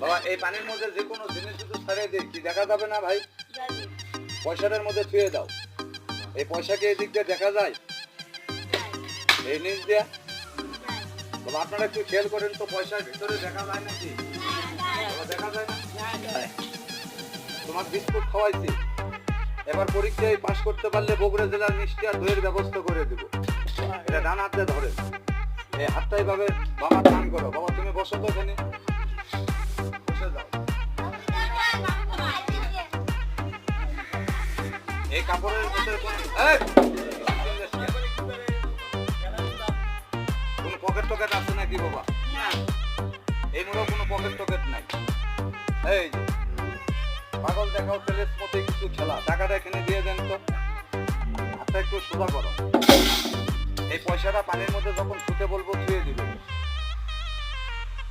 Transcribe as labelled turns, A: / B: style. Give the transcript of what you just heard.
A: বাবা এই পানির মধ্যে যে কোনো জিনিস যদি ছাড়িয়ে দিই কি দেখা যাবে না ভাই? পয়সাটার মধ্যে ছুঁয়ে দাও। এই পয়সাকে এই দিক দিয়ে দেখা যায়, এই নিচ দিয়ে। বাবা আপনারা একটু খেয়াল করেন তো, পয়সার ভিতরে দেখা যায় নাকি? বাবা দেখা যায় না? তোমার বিস্কুট খাওয়াইছি, এবার পরীক্ষায় পাশ করতে পারলে বগুড়া জেলার মিষ্টি আর দইয়ের ব্যবস্থা করে দিব। এটা ডান হাতে ধরে, এই হাতটা এইভাবে বাবা টান করো। বাবা তুমি বসো তো এখানে, বসে যাও। এই কাপড়ের ভিতরে কোন পকেট টকেট আছে নাকি বাবা? এই মুড়ো কোনো পকেট টকেট নাই। এই যে পাগল দেখাও তেলের মধ্যে কিছু খেলা, টাকাটা এখানে দিয়ে দেন তো। হাতটা একটু সোজা করো। এই পয়সাটা পানির মধ্যে যখন ছুতে বলবো ছুঁয়ে দিবে।